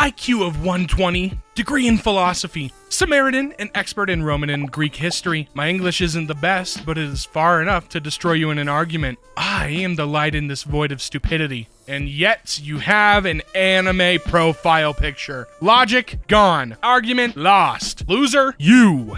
IQ of 120, degree in philosophy, Samaritan, and expert in Roman and Greek history. My English isn't the best, but it is far enough to destroy you in an argument. I am the light in this void of stupidity. And yet, you have an anime profile picture. Logic, gone. Argument, lost. Loser, you.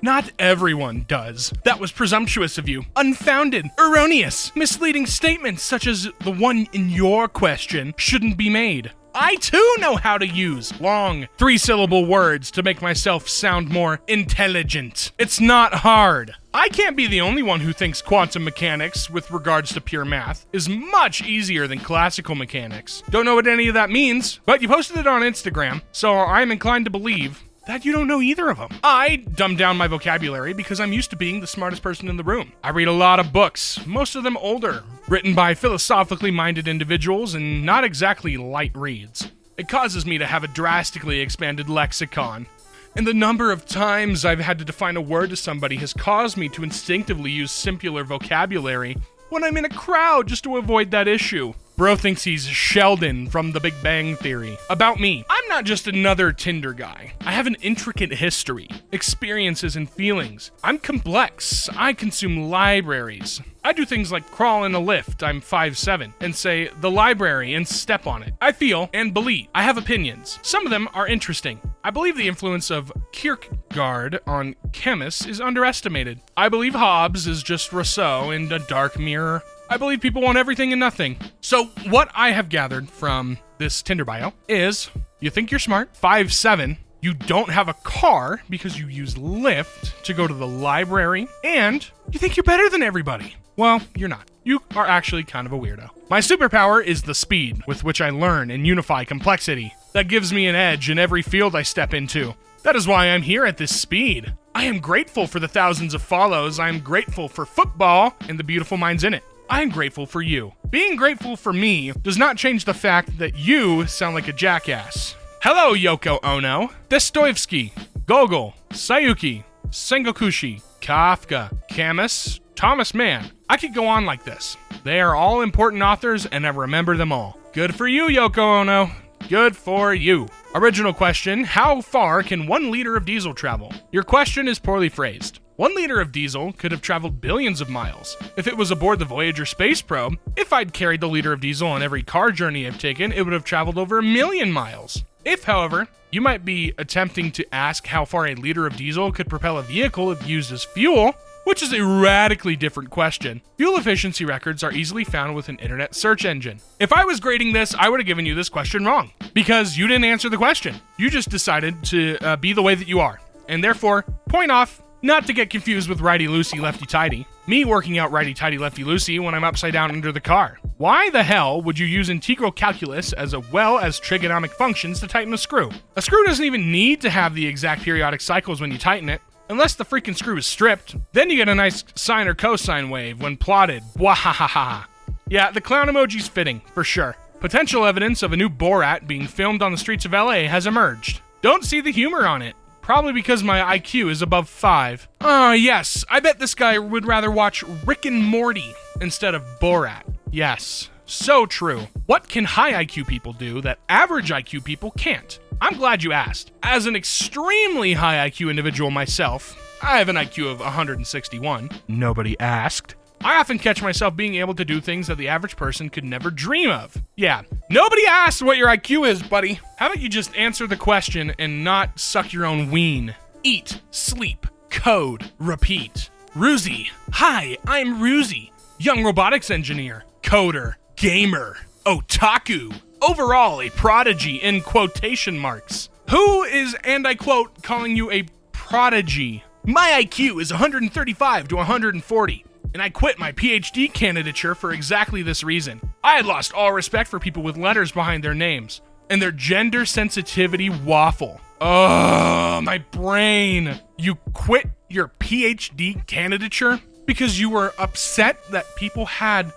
Not everyone does. That was presumptuous of you. Unfounded, erroneous, misleading statements such as the one in your question shouldn't be made. I too know how to use long, 3-syllable words to make myself sound more intelligent. It's not hard. I can't be the only one who thinks quantum mechanics, with regards to pure math, is much easier than classical mechanics. Don't know what any of that means, but you posted it on Instagram, so I'm inclined to believe that you don't know either of them. I dumb down my vocabulary because I'm used to being the smartest person in the room. I read a lot of books, most of them older, written by philosophically minded individuals and not exactly light reads. It causes me to have a drastically expanded lexicon. And the number of times I've had to define a word to somebody has caused me to instinctively use simpler vocabulary when I'm in a crowd just to avoid that issue. Bro thinks he's Sheldon from The Big Bang Theory. About me, I'm not just another Tinder guy. I have an intricate history, experiences, and feelings. I'm complex. I consume libraries. I do things like crawl in a lift, I'm 5'7", and say, the library, and step on it. I feel and believe. I have opinions. Some of them are interesting. I believe the influence of Kierkegaard on chemists is underestimated. I believe Hobbes is just Rousseau in a dark mirror. I believe people want everything and nothing. So what I have gathered from this Tinder bio is, you think you're smart, 5'7", you don't have a car because you use Lyft to go to the library, and you think you're better than everybody. Well, you're not. You are actually kind of a weirdo. My superpower is the speed with which I learn and unify complexity. That gives me an edge in every field I step into. That is why I'm here at this speed. I am grateful for the thousands of follows. I am grateful for football and the beautiful minds in it. I am grateful for you. Being grateful for me does not change the fact that you sound like a jackass. Hello, Yoko Ono, Dostoevsky, Gogol, Sayuki, Sengokushi, Kafka, Camus, Thomas Mann. I could go on like this. They are all important authors, and I remember them all. Good for you, Yoko Ono. Good for you. Original question, how far can 1 liter of diesel travel? Your question is poorly phrased. 1 liter of diesel could have traveled billions of miles. If it was aboard the Voyager space probe, if I'd carried the liter of diesel on every car journey I've taken, it would have traveled over 1 million miles. If, however, you might be attempting to ask how far a liter of diesel could propel a vehicle if used as fuel, which is a radically different question. Fuel efficiency records are easily found with an internet search engine. If I was grading this, I would have given you this question wrong, because you didn't answer the question. You just decided to be the way that you are, and therefore, point off. Not to get confused with righty-loosey, lefty-tighty. Me working out righty-tighty, lefty-loosey when I'm upside down under the car. Why the hell would you use integral calculus as well as trigonomic functions to tighten a screw? A screw doesn't even need to have the exact periodic cycles when you tighten it, unless the freaking screw is stripped. Then you get a nice sine or cosine wave when plotted. Wahahaha. Yeah, the clown emoji's fitting, for sure. Potential evidence of a new Borat being filmed on the streets of LA has emerged. Don't see the humor on it. Probably because my IQ is above 5. Yes, I bet this guy would rather watch Rick and Morty instead of Borat. Yes, so true. What can high IQ people do that average IQ people can't? I'm glad you asked. As an extremely high IQ individual myself, I have an IQ of 161. Nobody asked. I often catch myself being able to do things that the average person could never dream of. Yeah, nobody asked what your IQ is, buddy. How about you just answer the question and not suck your own ween? Eat, sleep, code, repeat. Ruzi. Hi, I'm Ruzi. Young robotics engineer, coder, gamer, otaku. Overall, a prodigy in quotation marks. Who is, and I quote, calling you a prodigy? My IQ is 135 to 140. And I quit my PhD candidature for exactly this reason. I had lost all respect for people with letters behind their names, and their gender sensitivity waffle. Oh, my brain. You quit your PhD candidature because you were upset that people had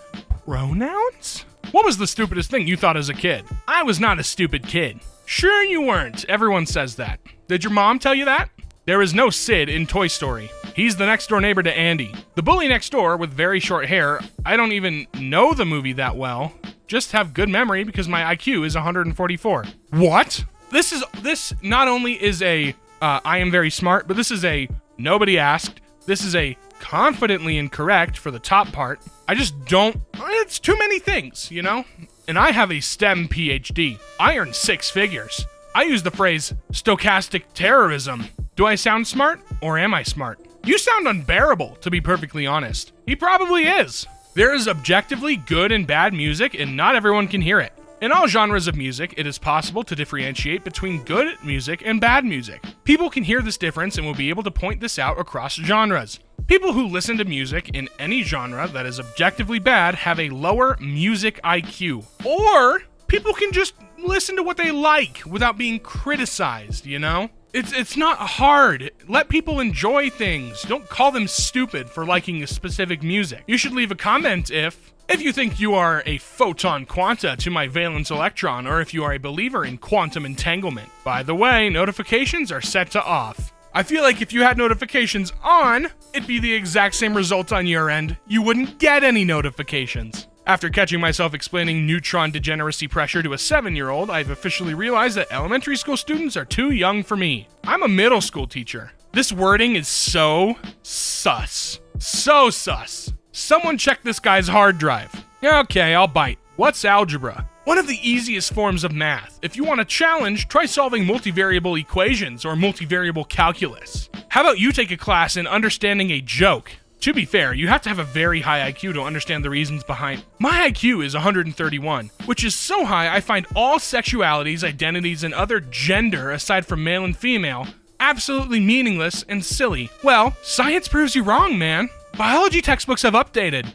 pronouns? What was the stupidest thing you thought as a kid? I was not a stupid kid. Sure you weren't. Everyone says that. Did your mom tell you that? There is no Sid in Toy Story. He's the next door neighbor to Andy. The bully next door with very short hair. I don't even know the movie that well. just have good memory because my IQ is 144. What? This not only is a I am very smart, but this is a nobody asked. This is a confidently incorrect for the top part. I just don't, it's too many things, you know? And I have a STEM PhD. I earn 6 figures. I use the phrase stochastic terrorism. Do I sound smart or am I smart? You sound unbearable, to be perfectly honest. He probably is. There is objectively good and bad music, and not everyone can hear it. In all genres of music, it is possible to differentiate between good music and bad music. People can hear this difference and will be able to point this out across genres. People who listen to music in any genre that is objectively bad have a lower music IQ. Or people can just listen to what they like without being criticized, you know? It's not hard. Let people enjoy things. Don't call them stupid for liking a specific music. You should leave a comment if you think you are a photon quanta to my valence electron, or if you are a believer in quantum entanglement. By the way, notifications are set to off. I feel like if you had notifications on, it'd be the exact same result on your end. You wouldn't get any notifications. After catching myself explaining neutron degeneracy pressure to a 7-year-old, I've officially realized that elementary school students are too young for me. I'm a middle school teacher. This wording is so sus. So sus. Someone check this guy's hard drive. Okay, I'll bite. What's algebra? One of the easiest forms of math. If you want a challenge, try solving multivariable equations or multivariable calculus. How about you take a class in understanding a joke? To be fair, you have to have a very high IQ to understand the reasons behind. My IQ is 131, which is so high I find all sexualities, identities, and other gender aside from male and female absolutely meaningless and silly. Well, science proves you wrong, man. Biology textbooks have updated.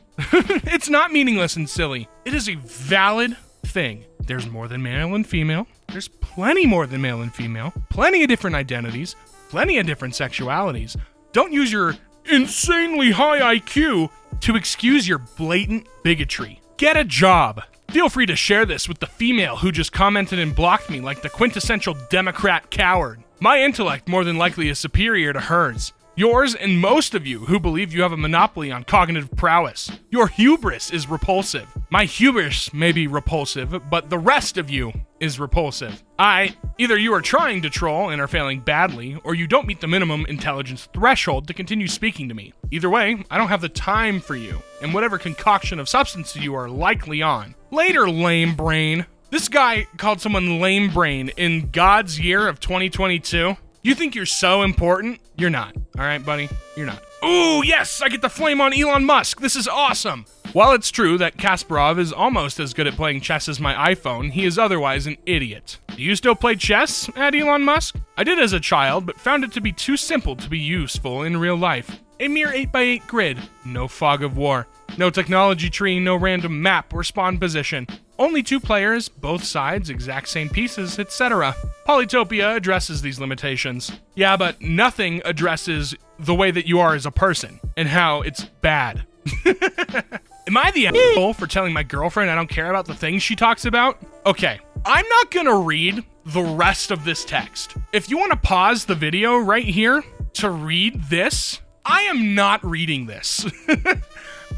It's not meaningless and silly. It is a valid thing. There's more than male and female. There's plenty more than male and female. Plenty of different identities. Plenty of different sexualities. Don't use your insanely high IQ to excuse your blatant bigotry. Get a job. Feel free to share this with the female who just commented and blocked me like the quintessential Democrat coward. My intellect more than likely is superior to hers. Yours and most of you who believe you have a monopoly on cognitive prowess. Your hubris is repulsive. My hubris may be repulsive, but the rest of you is repulsive. Either you are trying to troll and are failing badly, or you don't meet the minimum intelligence threshold to continue speaking to me. Either way, I don't have the time for you, and whatever concoction of substance you are likely on. Later, lame brain. This guy called someone lame brain in God's year of 2022. You think you're so important? You're not. All right, buddy? You're not. Ooh, yes! I get the flame on Elon Musk. This is awesome! While it's true that Kasparov is almost as good at playing chess as my iPhone, he is otherwise an idiot. Do you still play chess at Elon Musk? I did as a child, but found it to be too simple to be useful in real life. A mere 8x8 grid. No fog of war. No technology tree, no random map or spawn position. Only 2 players, both sides, exact same pieces, etc. Polytopia addresses these limitations. Yeah, but nothing addresses the way that you are as a person, and how it's bad. Am I the asshole for telling my girlfriend I don't care about the things she talks about? Okay, I'm not gonna read the rest of this text. If you want to pause the video right here to read this, I am not reading this.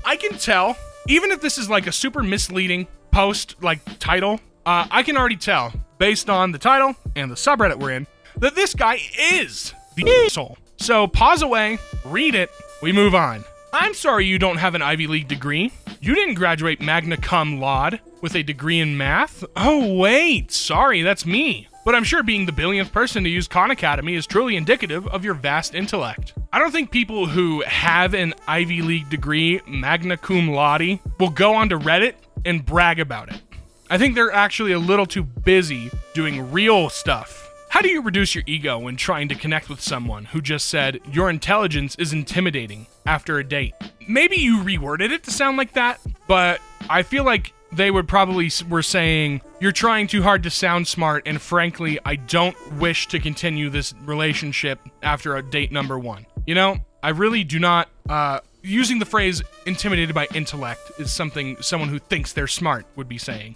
I can tell, even if this is like a super misleading post, like title, I can already tell, based on the title and the subreddit we're in, that this guy is the asshole. So pause away, read it, we move on. I'm sorry you don't have an Ivy League degree. You didn't graduate magna cum laude with a degree in math. Oh wait, sorry, that's me. But I'm sure being the billionth person to use Khan Academy is truly indicative of your vast intellect. I don't think people who have an Ivy League degree, magna cum laude, will go onto Reddit and brag about it. I think they're actually a little too busy doing real stuff. How do you reduce your ego when trying to connect with someone who just said your intelligence is intimidating after a date? Maybe you reworded it to sound like that, but I feel like they would probably were saying, you're trying too hard to sound smart, and frankly, I don't wish to continue this relationship after a date number 1. You know, I really do not, using the phrase intimidated by intellect is something someone who thinks they're smart would be saying.